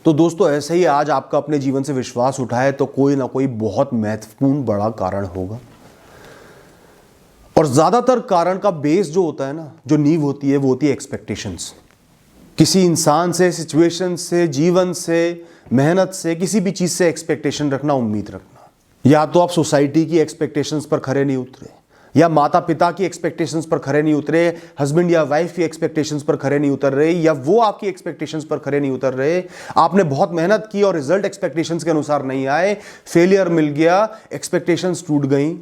तो दोस्तों ऐसे ही आज आपका अपने जीवन से विश्वास उठा है तो कोई ना कोई बहुत महत्वपूर्ण बड़ा कारण होगा। और ज्यादातर कारण का बेस जो होता है ना, जो नींव होती है, वो होती है एक्सपेक्टेशंस। किसी इंसान से, सिचुएशन से, जीवन से, मेहनत से, किसी भी चीज से एक्सपेक्टेशन रखना, उम्मीद रखना। या तो आप सोसाइटी की एक्सपेक्टेशंस पर खरे नहीं उतरे, या माता पिता की एक्सपेक्टेशंस पर खरे नहीं उतरे, हस्बैंड या वाइफ की एक्सपेक्टेशंस पर खरे नहीं उतर रहे, या वो आपकी एक्सपेक्टेशंस पर खरे नहीं उतर रहे। आपने बहुत मेहनत की और रिजल्ट एक्सपेक्टेशंस के अनुसार नहीं आए, फेलियर मिल गया, एक्सपेक्टेशंस टूट गई।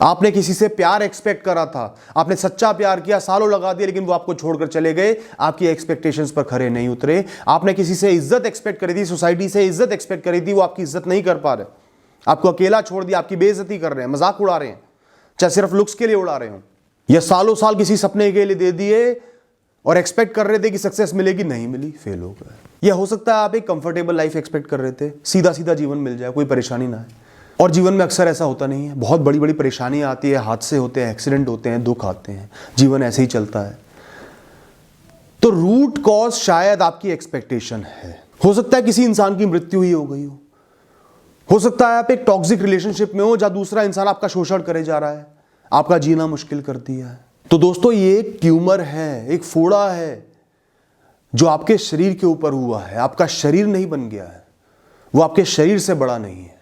आपने किसी से प्यार एक्सपेक्ट करा था, आपने सच्चा प्यार किया, सालों लगा दिया, लेकिन वो आपको छोड़कर चले गए, आपकी एक्सपेक्टेशंस पर खरे नहीं उतरे। आपने किसी से इज्जत एक्सपेक्ट करी थी, सोसाइटी से इज्जत एक्सपेक्ट करी थी, वो आपकी इज्जत नहीं कर पा रहे, आपको अकेला छोड़ दिया, आपकी बेइज्जती कर रहे हैं, मजाक उड़ा रहे हैं, चाहे सिर्फ लुक्स के लिए उड़ा रहे हो, या सालों साल किसी सपने के लिए दे दिए और एक्सपेक्ट कर रहे थे कि सक्सेस मिलेगी, नहीं मिली, फेल हो गए। या हो सकता है आप एक कंफर्टेबल लाइफ एक्सपेक्ट कर रहे थे, सीधा सीधा जीवन मिल जाए, कोई परेशानी ना है। और जीवन में अक्सर ऐसा होता नहीं है, बहुत बड़ी बड़ी परेशानियां आती है, हादसे होते हैं, एक्सीडेंट होते हैं, दुख आते हैं, जीवन ऐसे ही चलता है। तो रूट कॉज शायद आपकी एक्सपेक्टेशन है। हो सकता है किसी इंसान की मृत्यु ही हो गई हो सकता है आप एक टॉक्सिक रिलेशनशिप में हो जहां दूसरा इंसान आपका शोषण करे जा रहा है, आपका जीना मुश्किल कर दिया है। तो दोस्तों ये एक ट्यूमर है, एक फोड़ा है जो आपके शरीर के ऊपर हुआ है। आपका शरीर नहीं बन गया है, वो आपके शरीर से बड़ा नहीं है।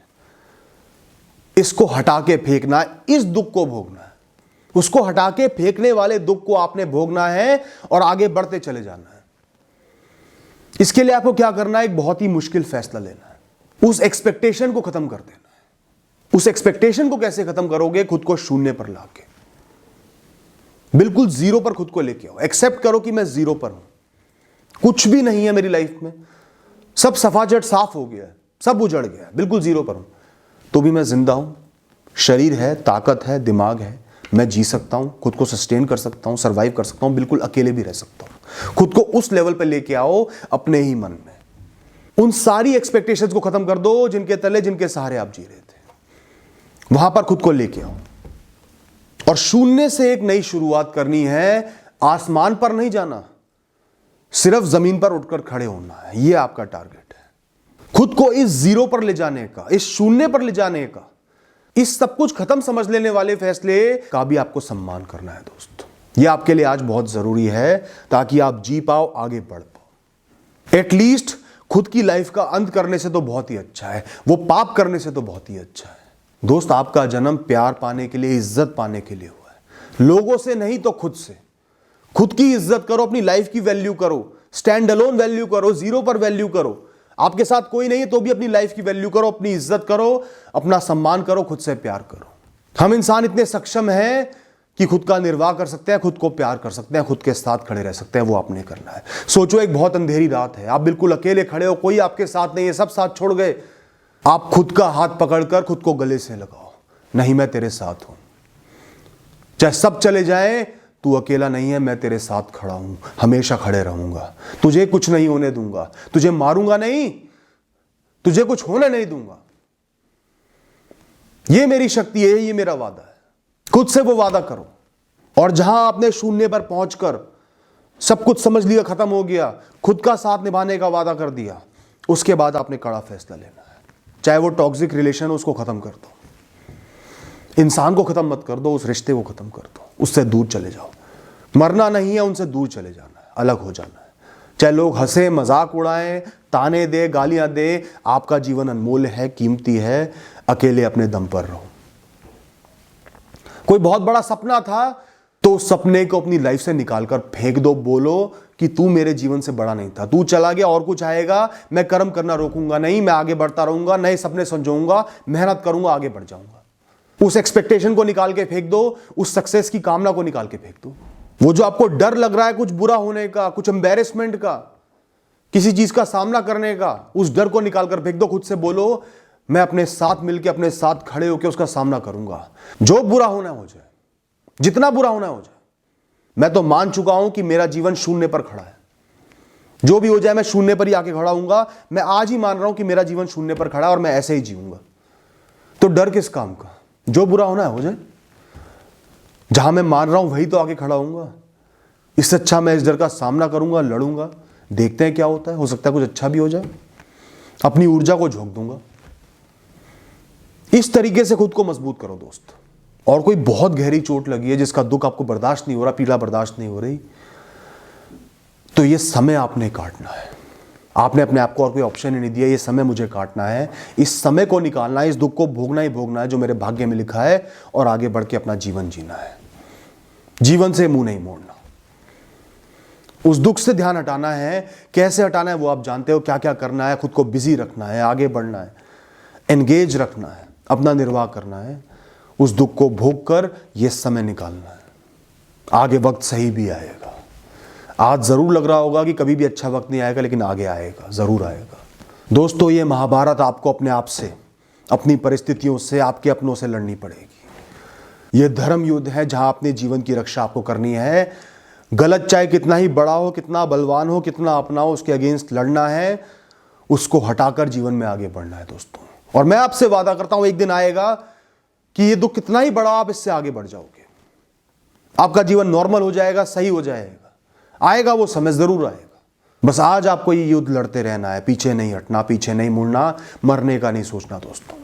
इसको हटा के फेंकना है, इस दुख को भोगना है, उसको हटा के फेंकने वाले दुख को आपने भोगना है और आगे बढ़ते चले जाना है। इसके लिए आपको क्या करना है? एक बहुत ही मुश्किल फैसला लेना है, उस एक्सपेक्टेशन को खत्म कर देना है। उस एक्सपेक्टेशन को कैसे खत्म करोगे? खुद को शून्य पर लाके, बिल्कुल जीरो पर खुद को लेके आओ। एक्सेप्ट करो कि मैं जीरो पर हूं, कुछ भी नहीं है मेरी लाइफ में, सब सफाचट साफ हो गया है, सब उजड़ गया है, बिल्कुल जीरो पर हूं, तो भी मैं जिंदा हूं, शरीर है, ताकत है, दिमाग है, मैं जी सकता हूं, खुद को सस्टेन कर सकता हूं, सर्वाइव कर सकता हूं, बिल्कुल अकेले भी रह सकता हूं। खुद को उस लेवल पर लेके आओ अपने ही मन में। उन सारी एक्सपेक्टेशंस को खत्म कर दो जिनके तले, जिनके सहारे आप जी रहे थे, वहां पर खुद को लेके आओ और शून्य से एक नई शुरुआत करनी है। आसमान पर नहीं जाना, सिर्फ जमीन पर उठकर खड़े होना है, यह आपका टारगेट है। खुद को इस जीरो पर ले जाने का, इस शून्य पर ले जाने का, इस सब कुछ खत्म समझ लेने वाले फैसले का भी आपको सम्मान करना है दोस्तों। यह आपके लिए आज बहुत जरूरी है ताकि आप जी पाओ, आगे बढ़ पाओ। एटलीस्ट खुद की लाइफ का अंत करने से तो बहुत ही अच्छा है, वो पाप करने से तो बहुत ही अच्छा है। दोस्त, आपका जन्म प्यार पाने के लिए, इज्जत पाने के लिए हुआ है, लोगों से नहीं तो खुद से। खुद की इज्जत करो, अपनी लाइफ की वैल्यू करो, स्टैंड अलोन वैल्यू करो, जीरो पर वैल्यू करो। आपके साथ कोई नहीं है तो भी अपनी लाइफ की वैल्यू करो, अपनी इज्जत करो, अपना सम्मान करो, खुद से प्यार करो। हम इंसान इतने सक्षम हैं कि खुद का निर्वाह कर सकते हैं, खुद को प्यार कर सकते हैं, खुद के साथ खड़े रह सकते हैं। वो आपने करना है। सोचो एक बहुत अंधेरी रात है, आप बिल्कुल अकेले खड़े हो, कोई आपके साथ नहीं है, सब साथ छोड़ गए। आप खुद का हाथ पकड़कर खुद को गले से लगाओ, नहीं मैं तेरे साथ हूं, चाहे सब चले जाएं, तू अकेला नहीं है, मैं तेरे साथ खड़ा हूं, हमेशा खड़े रहूंगा, तुझे कुछ नहीं होने दूंगा, तुझे मारूंगा नहीं, तुझे कुछ होने नहीं दूंगा। ये मेरी शक्ति है, ये मेरा वादा है। खुद से वो वादा करो। और जहां आपने शून्य पर पहुंचकर सब कुछ समझ लिया, खत्म हो गया, खुद का साथ निभाने का वादा कर दिया, उसके बाद आपने कड़ा फैसला लेना है। चाहे वो टॉक्सिक रिलेशन हो, उसको खत्म कर दो, इंसान को खत्म मत कर दो, उस रिश्ते को खत्म कर दो, उससे दूर चले जाओ। मरना नहीं है, उनसे दूर चले जाना है, अलग हो जाना है। चाहे लोग हंसे, मजाक उड़ाएं, ताने दे, गालियां दे, आपका जीवन अनमोल है, कीमती है। अकेले अपने दम पर रहो। कोई बहुत बड़ा सपना था तो उस सपने को अपनी लाइफ से निकालकर फेंक दो। बोलो कि तू मेरे जीवन से बड़ा नहीं था, तू चला गया, और कुछ आएगा, मैं कर्म करना रोकूंगा नहीं, मैं आगे बढ़ता रहूंगा, नए सपने संजोऊंगा, मेहनत करूंगा, आगे बढ़ जाऊंगा। उस एक्सपेक्टेशन को निकाल के फेंक दो, उस सक्सेस की कामना को निकाल के फेंक दो। वो जो आपको डर लग रहा है कुछ बुरा होने का, कुछ एम्बैरेसमेंट का, किसी चीज का सामना करने का, उस डर को निकालकर फेंक दो। खुद से बोलो मैं अपने साथ मिलकर, अपने साथ खड़े होकर उसका सामना करूंगा। जो बुरा होना हो जाए, जितना बुरा होना हो जाए, मैं तो मान चुका हूं कि मेरा जीवन शून्य पर खड़ा है। जो भी हो जाए मैं शून्य पर ही आके खड़ा हूंगा। मैं आज ही मान रहा हूं कि मेरा जीवन शून्य पर खड़ा है और मैं ऐसे ही जीऊंगा। तो डर किस काम का? जो बुरा होना है हो जाए, जहां मैं मान रहा हूं वही तो आके खड़ा हूंगा। इससे अच्छा मैं इस डर का सामना करूंगा, लड़ूंगा, देखते हैं क्या होता है, हो सकता है कुछ अच्छा भी हो जाए। अपनी ऊर्जा को झोंक दूंगा। इस तरीके से खुद को मजबूत करो दोस्त। और कोई बहुत गहरी चोट लगी है जिसका दुख आपको बर्दाश्त नहीं हो रहा, पीड़ा बर्दाश्त नहीं हो रही, तो ये समय आपने काटना है। आपने अपने आप को और कोई ऑप्शन ही नहीं दिया, ये समय मुझे काटना है, इस समय को निकालना है, इस दुख को भोगना ही भोगना है जो मेरे भाग्य में लिखा है, और आगे बढ़ के अपना जीवन जीना है। जीवन से मुंह नहीं मोड़ना। उस दुख से ध्यान हटाना है। कैसे हटाना है वो आप जानते हो, क्या क्या करना है। खुद को बिजी रखना है, आगे बढ़ना है, एंगेज रखना है, अपना निर्वाह करना है। उस दुख को भोग कर ये समय निकालना है। आगे वक्त सही भी आएगा। आज जरूर लग रहा होगा कि कभी भी अच्छा वक्त नहीं आएगा, लेकिन आगे आएगा, जरूर आएगा। दोस्तों, ये महाभारत आपको अपने आप से, अपनी परिस्थितियों से, आपके अपनों से लड़नी पड़ेगी। यह धर्म युद्ध है जहां अपने जीवन की रक्षा आपको करनी है। गलत चाहे कितना ही बड़ा हो, कितना बलवान हो, कितना अपना हो, उसके अगेंस्ट लड़ना है, उसको हटाकर जीवन में आगे बढ़ना है दोस्तों। और मैं आपसे वादा करता हूं, एक दिन आएगा कि ये दुख कितना ही बड़ा, आप इससे आगे बढ़ जाओगे। आपका जीवन नॉर्मल हो जाएगा, सही हो जाएगा। आएगा वो समय, जरूर आएगा। बस आज आपको ये युद्ध लड़ते रहना है, पीछे नहीं हटना, पीछे नहीं मुड़ना, मरने का नहीं सोचना दोस्तों।